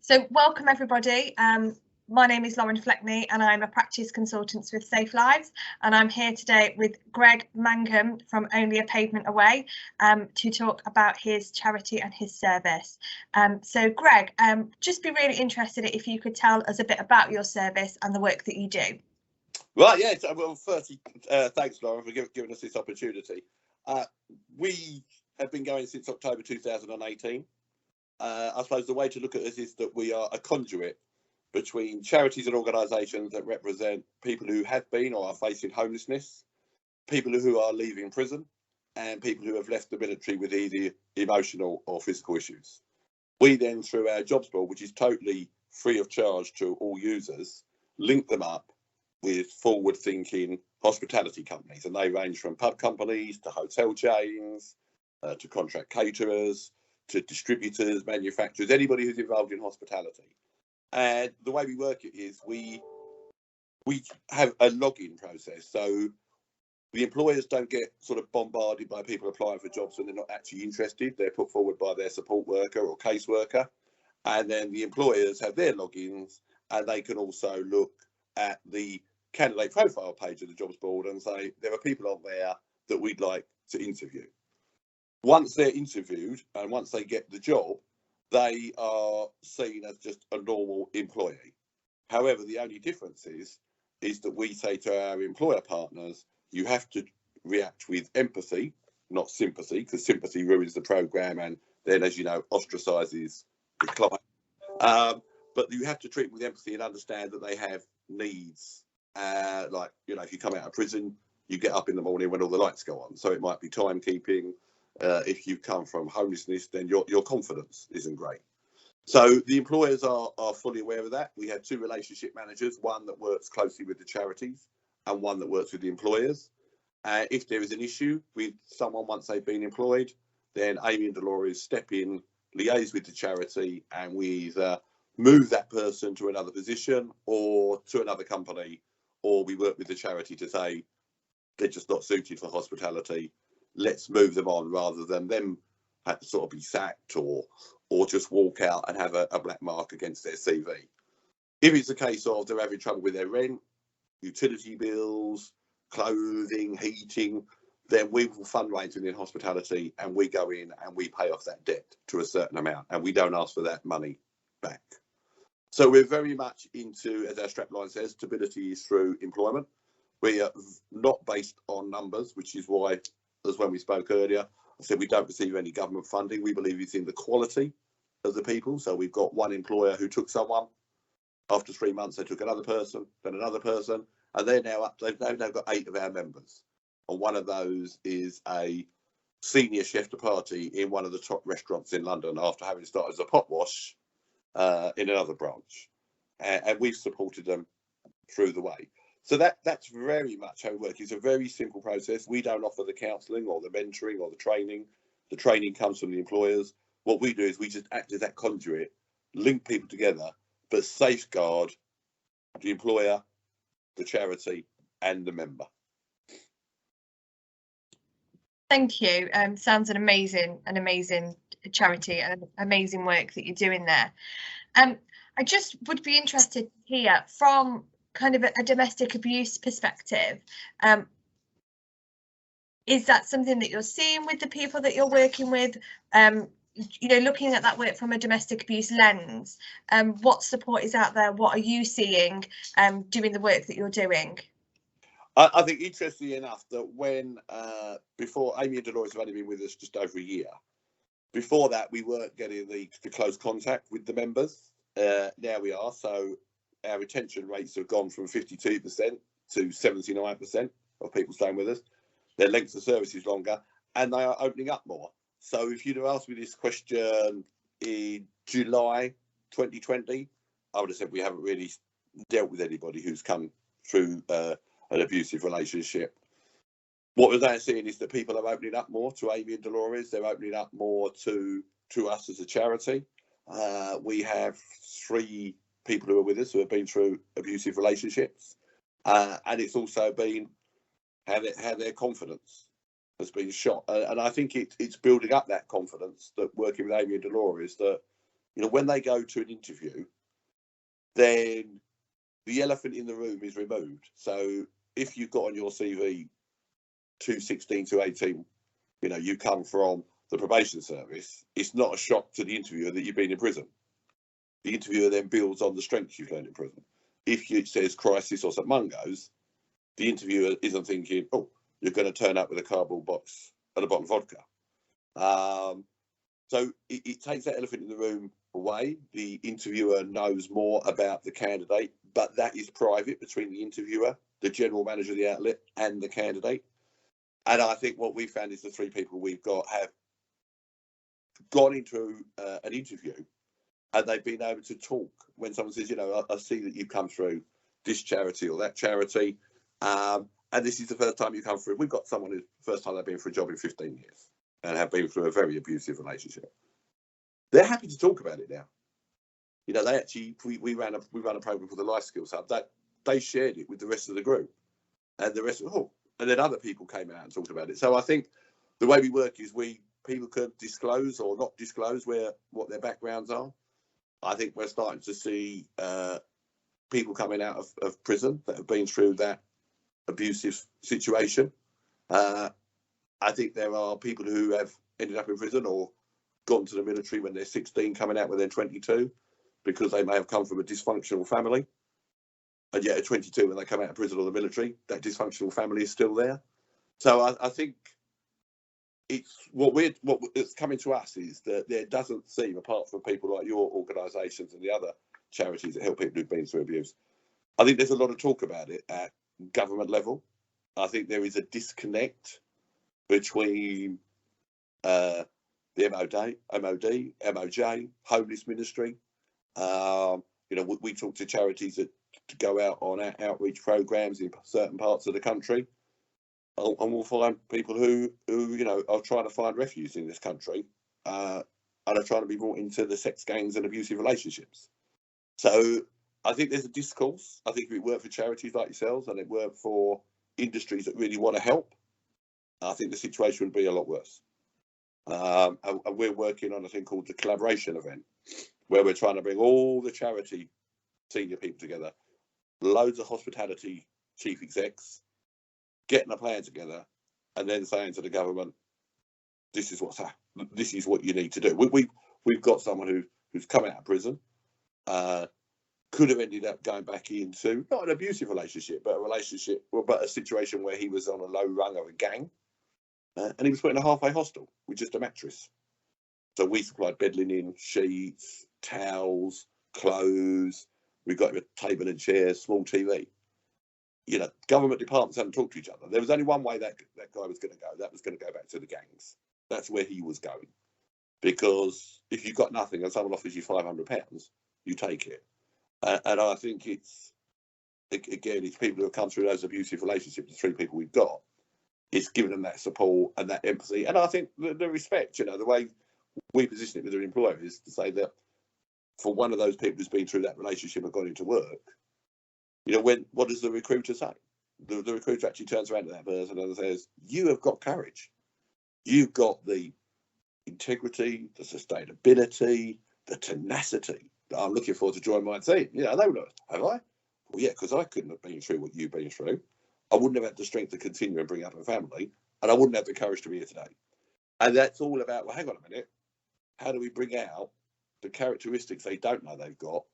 So welcome everybody. My name is Lauren Fleckney and I'm a practice consultant with SafeLives, and I'm here today with Greg Mangham from Only a Pavement Away to talk about his charity and his service. So Greg, just be really interested if you could tell us a bit about your service and the work that you do. Right, yeah. Well, firstly, thanks, Lauren, for giving us this opportunity. We have been going since October 2018. I suppose the way to look at this is that we are a conduit between charities and organisations that represent people who have been or are facing homelessness, people who are leaving prison, and people who have left the military with either emotional or physical issues. We then, through our jobs board, which is totally free of charge to all users, link them up with forward-thinking hospitality companies, and they range from pub companies to hotel chains, to contract caterers, to distributors, manufacturers, anybody who's involved in hospitality. And the way we work it is we have a login process. So the employers don't get sort of bombarded by people applying for jobs when they're not actually interested. They're put forward by their support worker or caseworker. And then the employers have their logins, and they can also look at the candidate profile page of the jobs board and say, there are people on there that we'd like to interview. Once they're interviewed and once they get the job, they are seen as just a normal employee. However, the only difference is that we say to our employer partners, you have to react with empathy, not sympathy, because sympathy ruins the programme and then, as you know, ostracises the client. But you have to treat them with empathy and understand that they have needs. Like, you know, if you come out of prison, you get up in the morning when all the lights go on. So it might be timekeeping. If you come from homelessness, then your confidence isn't great. So the employers are fully aware of that. We have two relationship managers, one that works closely with the charities and one that works with the employers. If there is an issue with someone once they've been employed, then Amy and Dolores step in, liaise with the charity, and we either move that person to another position or to another company, or we work with the charity to say they're just not suited for hospitality. Let's move them on, rather than them have to sort of be sacked or just walk out and have a black mark against their CV. If it's a case of they're having trouble with their rent, utility bills, clothing, heating, then we will fundraise within hospitality and we go in and we pay off that debt to a certain amount, and we don't ask for that money back. So we're very much into, as our strapline says, stability is through employment. We are not based on numbers, which is why, as when we spoke earlier, I said we don't receive any government funding. We believe it's in the quality of the people. So we've got one employer who took someone. After 3 months, they took another person, then another person, and they're now up. They've now got 8 of our members, and one of those is a senior chef de partie in one of the top restaurants in London after having started as a pot wash in another branch, and we've supported them through the way. So that's very much how we work. It's a very simple process. We don't offer the counselling or the mentoring or the training. The training comes from the employers. What we do is we just act as that conduit, link people together, but safeguard the employer, the charity, and the member. Thank you. Sounds an amazing charity and amazing work that you're doing there. I just would be interested to hear from kind of a domestic abuse perspective. Is that something that you're seeing with the people that you're working with? You know, looking at that work from a domestic abuse lens, what support is out there? What are you seeing doing the work that you're doing? I think, interestingly enough, that when before, Amy and Dolores have only been with us just over a year. Before that, we weren't getting the close contact with the members. Now we are. So our retention rates have gone from 52% to 79% of people staying with us. Their length of service is longer, and they are opening up more. So if you'd have asked me this question in July 2020, I would have said we haven't really dealt with anybody who's come through an abusive relationship. What we're now seeing is that people are opening up more to Amy and Dolores. They're opening up more to us as a charity. We have 3 people who are with us who have been through abusive relationships, and it's also been how their confidence has been shot, and I think it's building up that confidence that working with Amy and Dolores, that You know, when they go to an interview, then the elephant in the room is removed. So if you've got on your CV 216 to 18, you know, you come from the probation service, it's not a shock to the interviewer that you've been in prison. The interviewer then builds on the strengths you've learned in prison. If it says crisis or St Mungo's, the interviewer isn't thinking, oh, you're going to turn up with a cardboard box and a bottle of vodka. So it takes that elephant in the room away. The interviewer knows more about the candidate, but that is private between the interviewer, the general manager of the outlet, and the candidate. And I think what we found is the three people we've got have gone into an interview and they've been able to talk when someone says, you know, I see that you've come through this charity or that charity, and this is the first time you come through. We've got someone who's the first time they've been for a job in 15 years and have been through a very abusive relationship. They're happy to talk about it now. You know, they actually, we ran a program for the Life Skills Hub that they shared it with the rest of the group, and the rest of and then other people came out and talked about it. So I think the way we work is people can disclose or not disclose what their backgrounds are. I think we're starting to see people coming out of prison that have been through that abusive situation. I think there are people who have ended up in prison or gone to the military when they're 16, coming out when they're 22, because they may have come from a dysfunctional family. And yet at 22, when they come out of prison or the military, that dysfunctional family is still there. So I think it's what's coming to us is that there doesn't seem, apart from people like your organisations and the other charities that help people who've been through abuse, I think there's a lot of talk about it at government level. I think there is a disconnect between the MOD, MOJ, Homeless Ministry. You know, we talk to charities that to go out on outreach programs in certain parts of the country, and we'll find people who you know are trying to find refuge in this country, and are trying to be brought into the sex gangs and abusive relationships. So I think there's a discourse. I think if it worked for charities like yourselves and it worked for industries that really want to help, I think the situation would be a lot worse. And we're working on a thing called the collaboration event, where we're trying to bring all the charity senior people together, loads of hospitality chief execs, getting a plan together, and then saying to the government, this is what's happening. This is what you need to do. We've got someone who's come out of prison, could have ended up going back into not an abusive relationship, but a situation where he was on a low rung of a gang, and he was put in a halfway hostel with just a mattress. So we supplied bed linen, sheets, towels, clothes. We got him a table and chairs, small TV. You know, government departments hadn't talked to each other. There was only one way that guy was going to go. That was going to go back to the gangs. That's where he was going. Because if you've got nothing and someone offers you £500, you take it. And I think it's people who have come through those abusive relationships, the three people we've got, it's giving them that support and that empathy. And I think the respect, you know, the way we position it with their employer is to say that for one of those people who's been through that relationship and gone into work, you know, what does the recruiter say? The recruiter actually turns around to that person and says, you have got courage. You've got the integrity, the sustainability, the tenacity that I'm looking forward to join my team. You know, they would have I? Well, yeah, because I couldn't have been through what you've been through. I wouldn't have had the strength to continue and bring up a family, and I wouldn't have the courage to be here today. And that's all about, well, hang on a minute, how do we bring out the characteristics they don't know they've got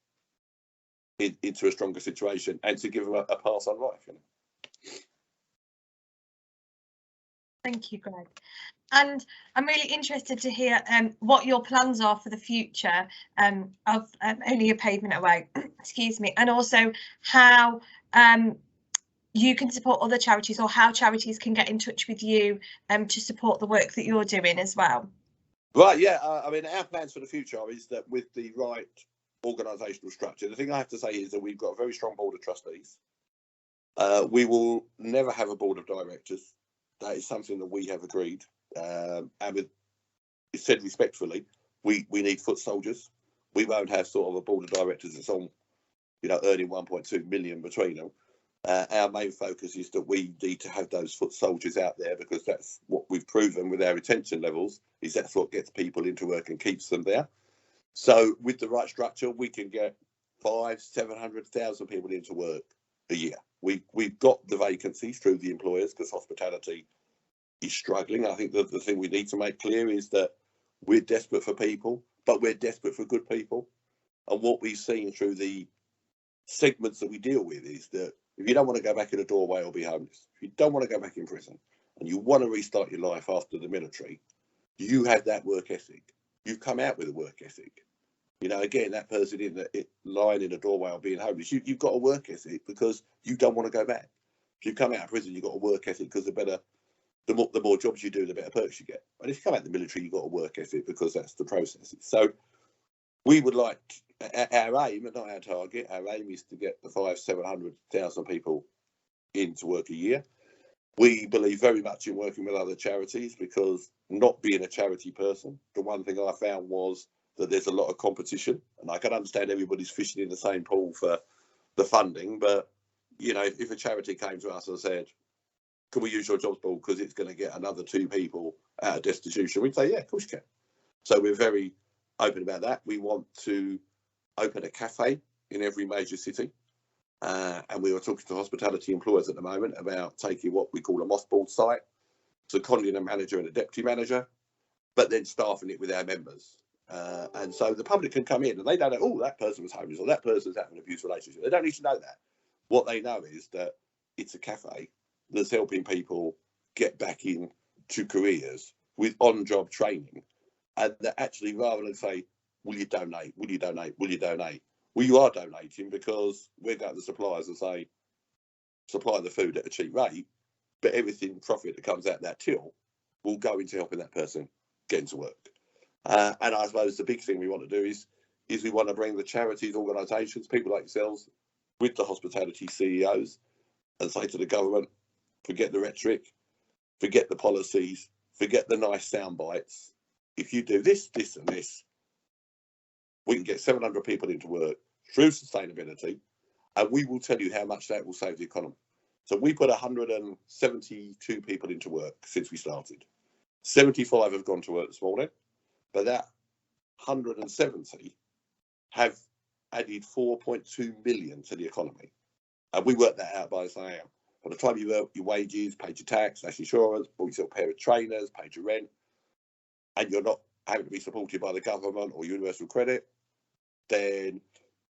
into a stronger situation and to give them a pass on life, you know? Thank you, Greg. And I'm really interested to hear what your plans are for the future of Only a Pavement Away, excuse me, and also how you can support other charities, or how charities can get in touch with you to support the work that you're doing as well. Right, yeah. I mean, our plans for the future is that with the right organisational structure, the thing I have to say is that we've got a very strong board of trustees. We will never have a board of directors. That is something that we have agreed. And it's said respectfully, we need foot soldiers. We won't have sort of a board of directors that's on, you know, earning 1.2 million between them. Our main focus is that we need to have those foot soldiers out there, because that's what we've proven with our retention levels, is that's what gets people into work and keeps them there. So with the right structure, we can get 500,000-700,000 people into work a year. We've got the vacancies through the employers because hospitality is struggling. I think the thing we need to make clear is that we're desperate for people, but we're desperate for good people. And what we've seen through the segments that we deal with is that if you don't want to go back in a doorway or be homeless, if you don't want to go back in prison and you want to restart your life after the military, you have that work ethic. You've come out with a work ethic. You know, again, that person lying in a doorway or being homeless, you've got a work ethic because you don't want to go back. If you come out of prison, you've got a work ethic because the more jobs you do, the better perks you get. And if you come out of the military, you've got a work ethic because that's the process. So we would like, our aim, and not our target, our aim is to get the 500,000-700,000 people into work a year. We believe very much in working with other charities because not being a charity person, the one thing I found was that there's a lot of competition, and I can understand everybody's fishing in the same pool for the funding, but you know, if a charity came to us and said, can we use your jobs board because it's going to get another 2 people out of destitution, we'd say, yeah, of course you can. So we're very open about that. We want to open a cafe in every major city. And we were talking to hospitality employers at the moment about taking what we call a mothballed site, seconding a manager and a deputy manager, but then staffing it with our members. And so the public can come in and they don't know, oh, that person was homeless or that person's having an abuse relationship. They don't need to know that. What they know is that it's a cafe that's helping people get back into careers with on-job training. And that actually, rather than say, will you donate, will you donate, will you donate? Well, you are donating because we're going to the suppliers and say, supply the food at a cheap rate, but everything profit that comes out that till will go into helping that person get into work. And I suppose the big thing we want to do is we want to bring the charities, organisations, people like yourselves, with the hospitality CEOs and say to the government, forget the rhetoric, forget the policies, forget the nice sound bites. If you do this, this and this, we can get 700 people into work through sustainability, and we will tell you how much that will save the economy. So we put 172 people into work since we started. 75 have gone to work this morning, but that 170 have added 4.2 million to the economy. And we worked that out by saying, by the time you earn your wages, paid your tax, national insurance, bought yourself a pair of trainers, paid your rent, and you're not having to be supported by the government or universal credit, then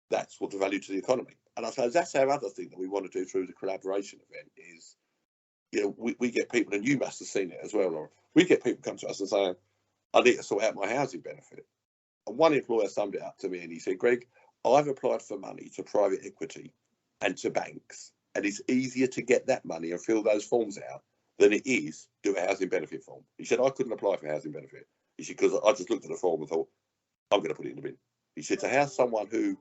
that's what the value to the economy. And I suppose that's our other thing that we want to do through the collaboration event is, you know, we get people, and you must have seen it as well, Laura, we get people come to us and say, I need to sort out my housing benefit. And one employer summed it up to me and he said, Greg, I've applied for money to private equity and to banks, and it's easier to get that money and fill those forms out than it is do a housing benefit form. He said, I couldn't apply for housing benefit. He said, because I just looked at the form and thought, I'm going to put it in the bin. He said, to have someone who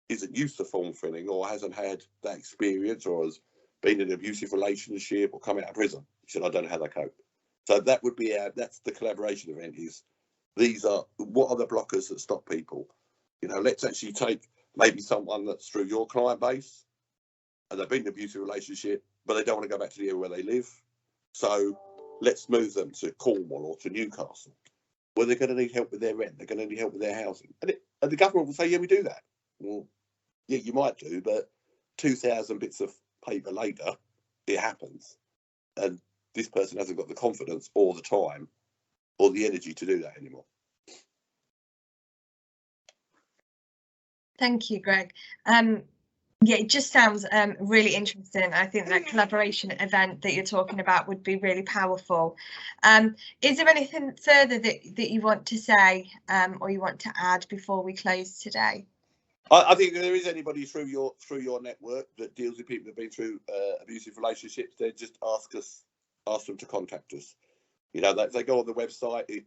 isn't used to form filling or hasn't had that experience or has been in an abusive relationship or come out of prison, he said, I don't know how they cope. So that would be that's the collaboration event is, what are the blockers that stop people? You know, let's actually take maybe someone that's through your client base and they've been in an abusive relationship, but they don't want to go back to the area where they live. So let's move them to Cornwall or to Newcastle, where they're going to need help with their rent, they're going to need help with their housing. And the government will say, yeah, we do that. Well, yeah, you might do, but 2,000 bits of paper later, it happens. And this person hasn't got the confidence or the time or the energy to do that anymore. Thank you, Greg. Yeah, it just sounds really interesting. I think that collaboration event that you're talking about would be really powerful. Is there anything further that you want to say or you want to add before we close today? I think if there is anybody through your network that deals with people that have been through abusive relationships, then just ask them to contact us. You know, they go on the website.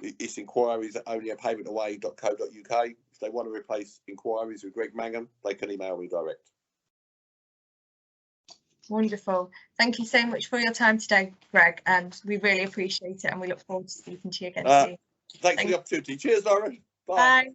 It's inquiries at onlyapavmentaway.co.uk. If they want to replace inquiries with Greg Mangham, they can email me direct. Wonderful. Thank you so much for your time today, Greg, and we really appreciate it, and we look forward to speaking to you again soon. Thanks for the opportunity. Cheers, Lauren. Bye. Bye.